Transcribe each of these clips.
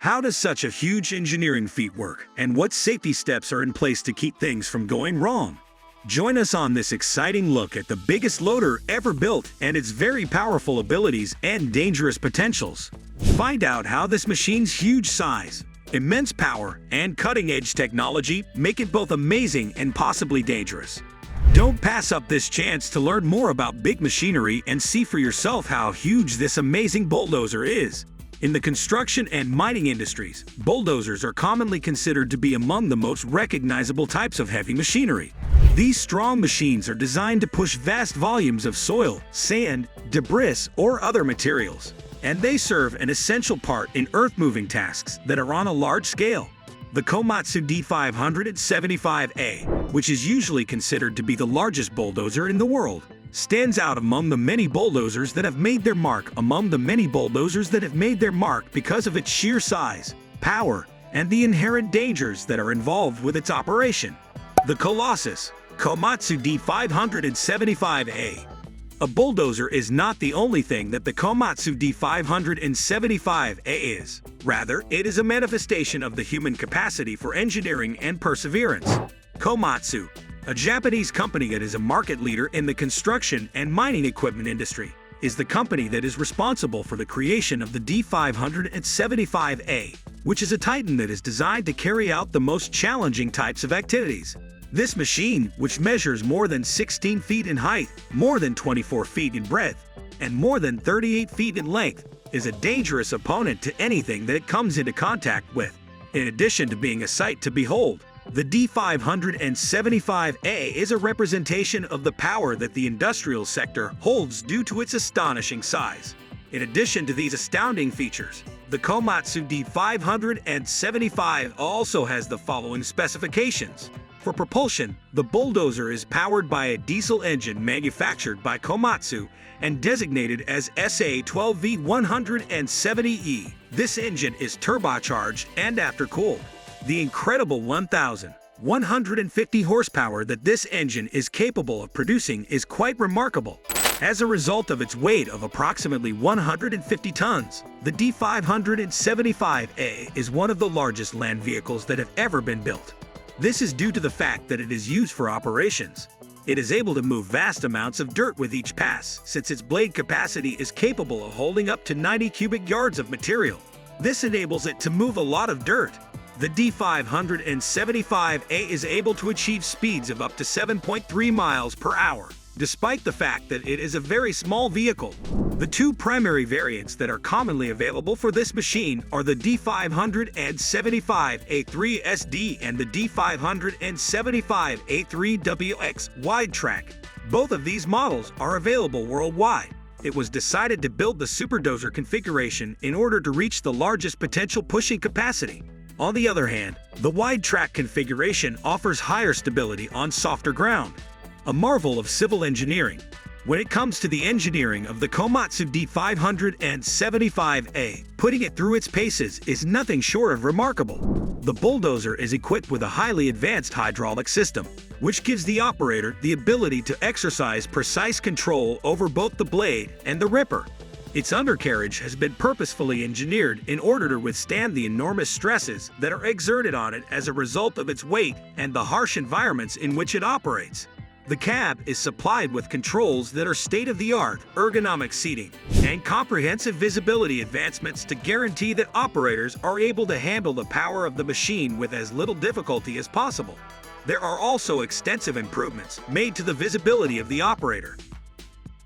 How does such a huge engineering feat work, and what safety steps are in place to keep things from going wrong? Join us on this exciting look at the biggest loader ever built and its very powerful abilities and dangerous potentials. Find out how this machine's huge size, immense power, and cutting-edge technology make it both amazing and possibly dangerous. Don't pass up this chance to learn more about big machinery and see for yourself how huge this amazing bulldozer is. In the construction and mining industries, bulldozers are commonly considered to be among the most recognizable types of heavy machinery. These strong machines are designed to push vast volumes of soil, sand, debris, or other materials, and they serve an essential part in earth-moving tasks that are on a large scale. The Komatsu D575A, which is usually considered to be the largest bulldozer in the world, stands out among the many bulldozers that have made their mark because of its sheer size, power, and the inherent dangers that are involved with its operation. The Colossus, Komatsu D575A. A bulldozer is not the only thing that the Komatsu D575A is. Rather, it is a manifestation of the human capacity for engineering and perseverance. Komatsu, a Japanese company that is a market leader in the construction and mining equipment industry, is the company that is responsible for the creation of the D575A, which is a Titan that is designed to carry out the most challenging types of activities. This machine, which measures more than 16 feet in height, more than 24 feet in breadth, and more than 38 feet in length, is a dangerous opponent to anything that it comes into contact with. In addition to being a sight to behold, the D575A is a representation of the power that the industrial sector holds due to its astonishing size. In addition to these astounding features, the Komatsu D575 also has the following specifications. For propulsion, the bulldozer is powered by a diesel engine manufactured by Komatsu and designated as SA12V170E. This engine is turbocharged and aftercooled. The incredible 1,150 horsepower that this engine is capable of producing is quite remarkable. As a result of its weight of approximately 150 tons, the D575A is one of the largest land vehicles that have ever been built. This is due to the fact that it is used for operations. It is able to move vast amounts of dirt with each pass, since its blade capacity is capable of holding up to 90 cubic yards of material. This enables it to move a lot of dirt. The D575A is able to achieve speeds of up to 7.3 miles per hour, despite the fact that it is a very small vehicle. The two primary variants that are commonly available for this machine are the D575A3SD and the D575A3WX Wide Track. Both of these models are available worldwide. It was decided to build the superdozer configuration in order to reach the largest potential pushing capacity. On the other hand, the wide track configuration offers higher stability on softer ground. A marvel of civil engineering. When it comes to the engineering of the Komatsu D575A, putting it through its paces is nothing short of remarkable. The bulldozer is equipped with a highly advanced hydraulic system, which gives the operator the ability to exercise precise control over both the blade and the ripper. Its undercarriage has been purposefully engineered in order to withstand the enormous stresses that are exerted on it as a result of its weight and the harsh environments in which it operates. The cab is supplied with controls that are state-of-the-art ergonomic seating and comprehensive visibility advancements to guarantee that operators are able to handle the power of the machine with as little difficulty as possible. There are also extensive improvements made to the visibility of the operator.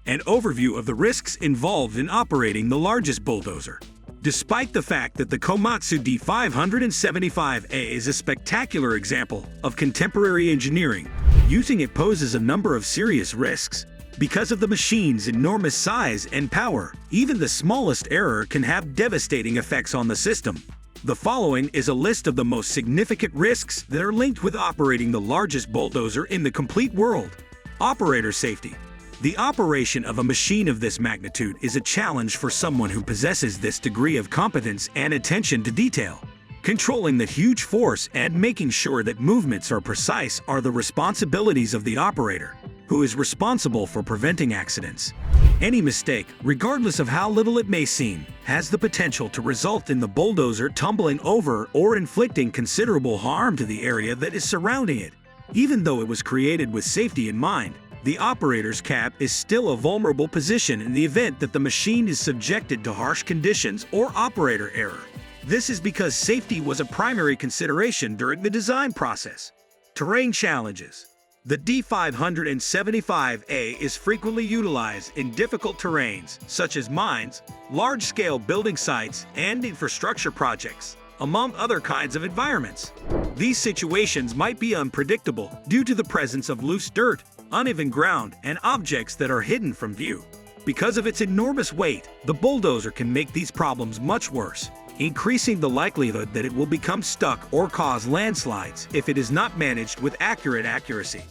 An overview of the risks involved in operating the largest bulldozer. Despite the fact that the Komatsu D575A is a spectacular example of contemporary engineering, using it poses a number of serious risks. Because of the machine's enormous size and power, even the smallest error can have devastating effects on the system. The following is a list of the most significant risks that are linked with operating the largest bulldozer in the complete world. Operator safety. The operation of a machine of this magnitude is a challenge for someone who possesses this degree of competence and attention to detail. Controlling the huge force and making sure that movements are precise are the responsibilities of the operator. who is responsible for preventing accidents. Any mistake, regardless of how little it may seem, has the potential to result in the bulldozer tumbling over or inflicting considerable harm to the area that is surrounding it. Even though it was created with safety in mind, the operator's cab is still a vulnerable position in the event that the machine is subjected to harsh conditions or operator error. This is because safety was a primary consideration during the design process. Terrain challenges. The D575A is frequently utilized in difficult terrains such as mines, large-scale building sites, and infrastructure projects, among other kinds of environments. These situations might be unpredictable due to the presence of loose dirt, uneven ground, and objects that are hidden from view. Because of its enormous weight, the bulldozer can make these problems much worse, increasing the likelihood that it will become stuck or cause landslides if it is not managed with accuracy.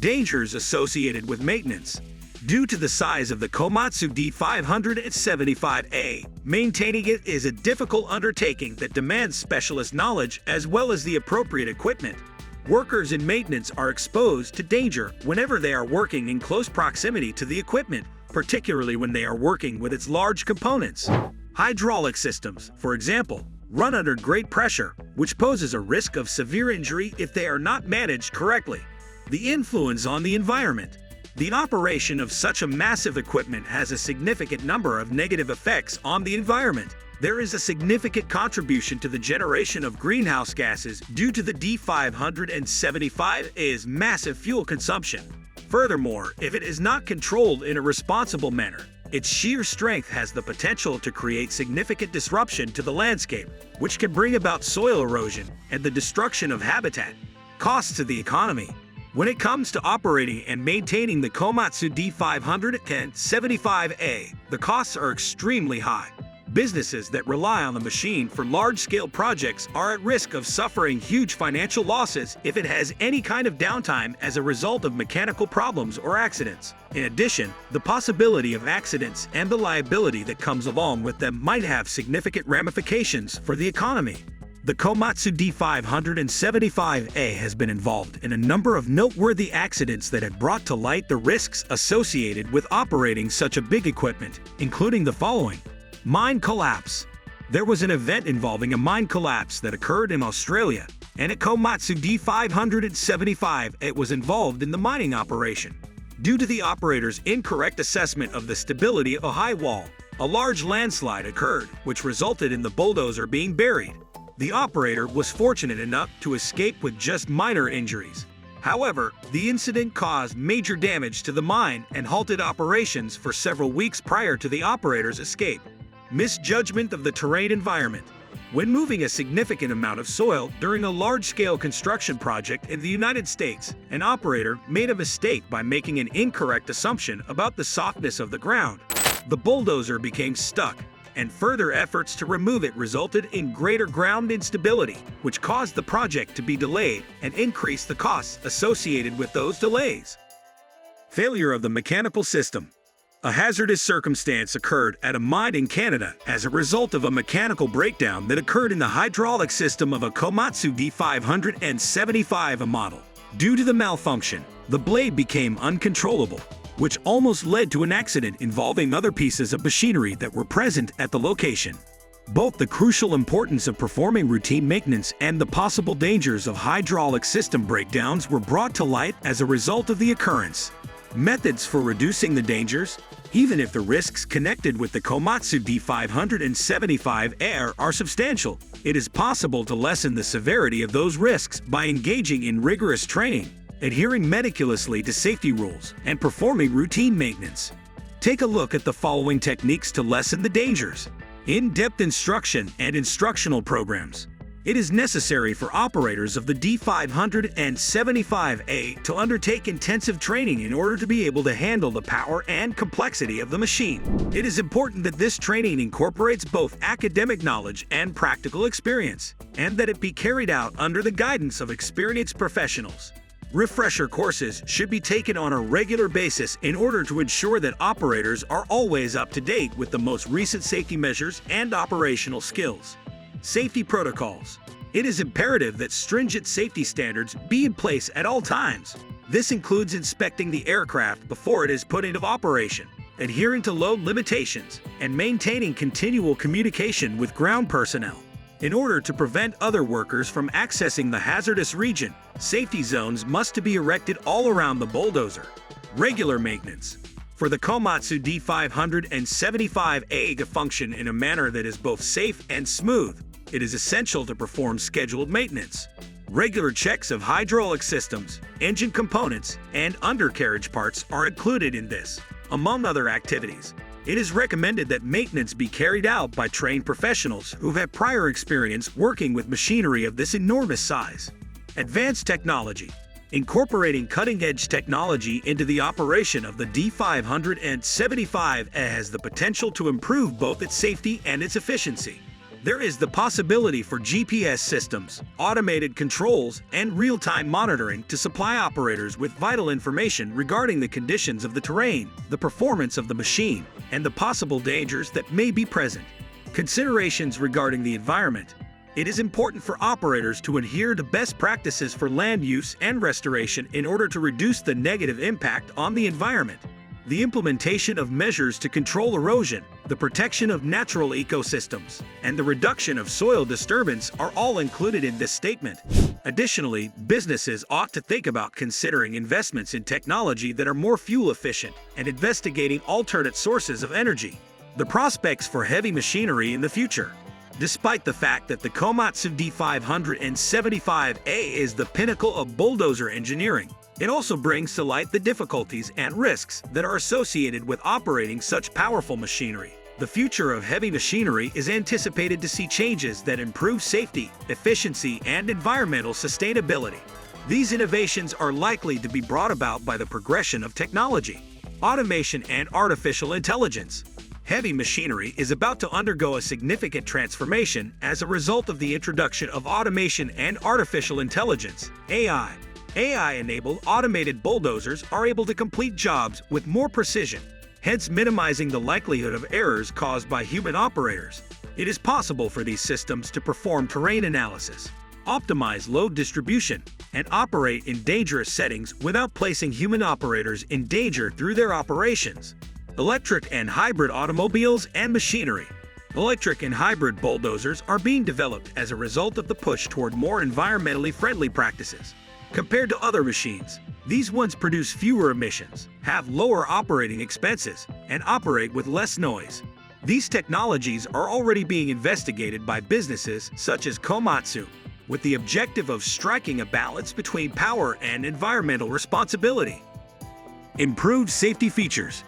Dangers associated with maintenance. Due to the size of the Komatsu D575A, maintaining it is a difficult undertaking that demands specialist knowledge as well as the appropriate equipment. Workers in maintenance are exposed to danger whenever they are working in close proximity to the equipment, particularly when they are working with its large components. Hydraulic systems, for example, run under great pressure, which poses a risk of severe injury if they are not managed correctly. The influence on the environment. The operation of such a massive equipment has a significant number of negative effects on the environment. There is a significant contribution to the generation of greenhouse gases due to the D575A's massive fuel consumption. Furthermore, if it is not controlled in a responsible manner, its sheer strength has the potential to create significant disruption to the landscape, which can bring about soil erosion and the destruction of habitat. Costs to the economy. When it comes to operating and maintaining the Komatsu D575A, the costs are extremely high. Businesses that rely on the machine for large-scale projects are at risk of suffering huge financial losses if it has any kind of downtime as a result of mechanical problems or accidents. In addition, the possibility of accidents and the liability that comes along with them might have significant ramifications for the economy. The Komatsu D575A has been involved in a number of noteworthy accidents that have brought to light the risks associated with operating such a big equipment, including the following. Mine collapse. There was an event involving a mine collapse that occurred in Australia, and at Komatsu D575 it was involved in the mining operation. Due to the operator's incorrect assessment of the stability of a high wall, a large landslide occurred, which resulted in the bulldozer being buried. The operator was fortunate enough to escape with just minor injuries. However, the incident caused major damage to the mine and halted operations for several weeks prior to the operator's escape. Misjudgment of the terrain environment. When moving a significant amount of soil during a large-scale construction project in the United States, an operator made a mistake by making an incorrect assumption about the softness of the ground. The bulldozer became stuck, and further efforts to remove it resulted in greater ground instability, which caused the project to be delayed and increased the costs associated with those delays. Failure of the mechanical system. A hazardous circumstance occurred at a mine in Canada as a result of a mechanical breakdown that occurred in the hydraulic system of a Komatsu D575 model. Due to the malfunction, the blade became uncontrollable, which almost led to an accident involving other pieces of machinery that were present at the location. Both the crucial importance of performing routine maintenance and the possible dangers of hydraulic system breakdowns were brought to light as a result of the occurrence. Methods for reducing the dangers. Even if the risks connected with the Komatsu D575 are substantial, it is possible to lessen the severity of those risks by engaging in rigorous training, adhering meticulously to safety rules, and performing routine maintenance. Take a look at the following techniques to lessen the dangers. In-depth instruction and instructional programs. It is necessary for operators of the D575A to undertake intensive training in order to be able to handle the power and complexity of the machine. It is important that this training incorporates both academic knowledge and practical experience, and that it be carried out under the guidance of experienced professionals. Refresher courses should be taken on a regular basis in order to ensure that operators are always up to date with the most recent safety measures and operational skills. Safety protocols. It is imperative that stringent safety standards be in place at all times. This includes inspecting the aircraft before it is put into operation, adhering to load limitations, and maintaining continual communication with ground personnel. In order to prevent other workers from accessing the hazardous region, safety zones must be erected all around the bulldozer. Regular maintenance. For the Komatsu D575A to function in a manner that is both safe and smooth, it is essential to perform scheduled maintenance. Regular checks of hydraulic systems, engine components, and undercarriage parts are included in this, among other activities. It is recommended that maintenance be carried out by trained professionals who have prior experience working with machinery of this enormous size. Advanced technology. Incorporating cutting-edge technology into the operation of the D575 has the potential to improve both its safety and its efficiency. There is the possibility for GPS systems, automated controls, and real-time monitoring to supply operators with vital information regarding the conditions of the terrain, the performance of the machine, and the possible dangers that may be present. Considerations regarding the environment. It is important for operators to adhere to best practices for land use and restoration in order to reduce the negative impact on the environment. The implementation of measures to control erosion, the protection of natural ecosystems, and the reduction of soil disturbance are all included in this statement. Additionally, businesses ought to think about considering investments in technology that are more fuel efficient and investigating alternate sources of energy. The prospects for heavy machinery in the future. Despite the fact that the Komatsu D575A is the pinnacle of bulldozer engineering, it also brings to light the difficulties and risks that are associated with operating such powerful machinery. The future of heavy machinery is anticipated to see changes that improve safety, efficiency, and environmental sustainability. These innovations are likely to be brought about by the progression of technology, automation, and artificial intelligence. Heavy machinery is about to undergo a significant transformation as a result of the introduction of automation and artificial intelligence, AI. AI-enabled automated bulldozers are able to complete jobs with more precision, hence minimizing the likelihood of errors caused by human operators. It is possible for these systems to perform terrain analysis, optimize load distribution, and operate in dangerous settings without placing human operators in danger through their operations. Electric and hybrid automobiles and machinery. Electric and hybrid bulldozers are being developed as a result of the push toward more environmentally friendly practices. Compared to other machines, these ones produce fewer emissions, have lower operating expenses, and operate with less noise. These technologies are already being investigated by businesses such as Komatsu, with the objective of striking a balance between power and environmental responsibility. Improved safety features.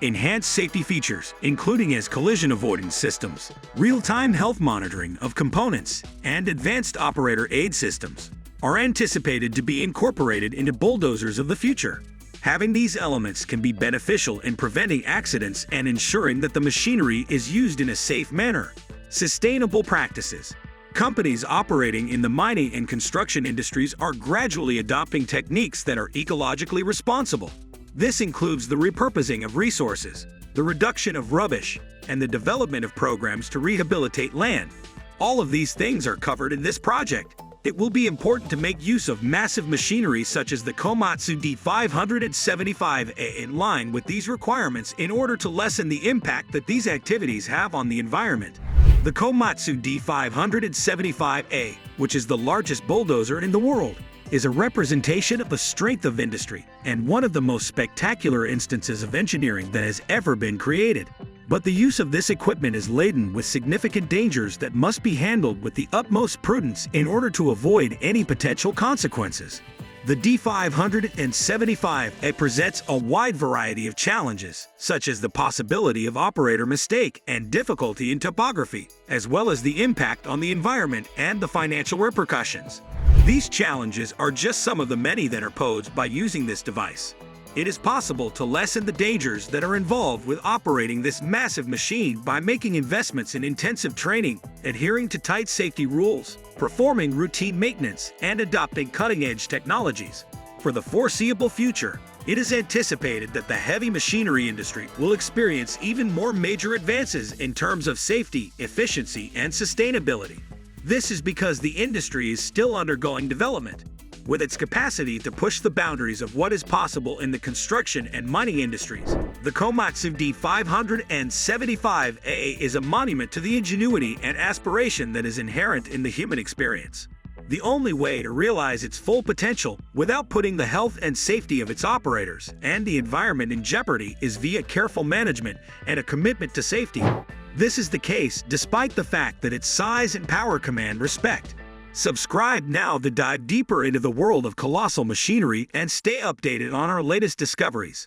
Enhanced safety features, including as collision avoidance systems, real-time health monitoring of components, and advanced operator aid systems, are anticipated to be incorporated into bulldozers of the future. Having these elements can be beneficial in preventing accidents and ensuring that the machinery is used in a safe manner. Sustainable practices. Companies operating in the mining and construction industries are gradually adopting techniques that are ecologically responsible. This includes the repurposing of resources, the reduction of rubbish, and the development of programs to rehabilitate land. All of these things are covered in this project. It will be important to make use of massive machinery such as the Komatsu D575A in line with these requirements in order to lessen the impact that these activities have on the environment. The Komatsu D575A, which is the largest bulldozer in the world, is a representation of the strength of industry and one of the most spectacular instances of engineering that has ever been created. But the use of this equipment is laden with significant dangers that must be handled with the utmost prudence in order to avoid any potential consequences. The D575A presents a wide variety of challenges, such as the possibility of operator mistake and difficulty in topography, as well as the impact on the environment and the financial repercussions. These challenges are just some of the many that are posed by using this device. It is possible to lessen the dangers that are involved with operating this massive machine by making investments in intensive training, adhering to tight safety rules, performing routine maintenance, and adopting cutting-edge technologies. For the foreseeable future, it is anticipated that the heavy machinery industry will experience even more major advances in terms of safety, efficiency, and sustainability. This is because the industry is still undergoing development. with its capacity to push the boundaries of what is possible in the construction and mining industries. The Komatsu D575A is a monument to the ingenuity and aspiration that is inherent in the human experience. The only way to realize its full potential without putting the health and safety of its operators and the environment in jeopardy is via careful management and a commitment to safety. This is the case despite the fact that its size and power command respect. Subscribe now to dive deeper into the world of colossal machinery and stay updated on our latest discoveries.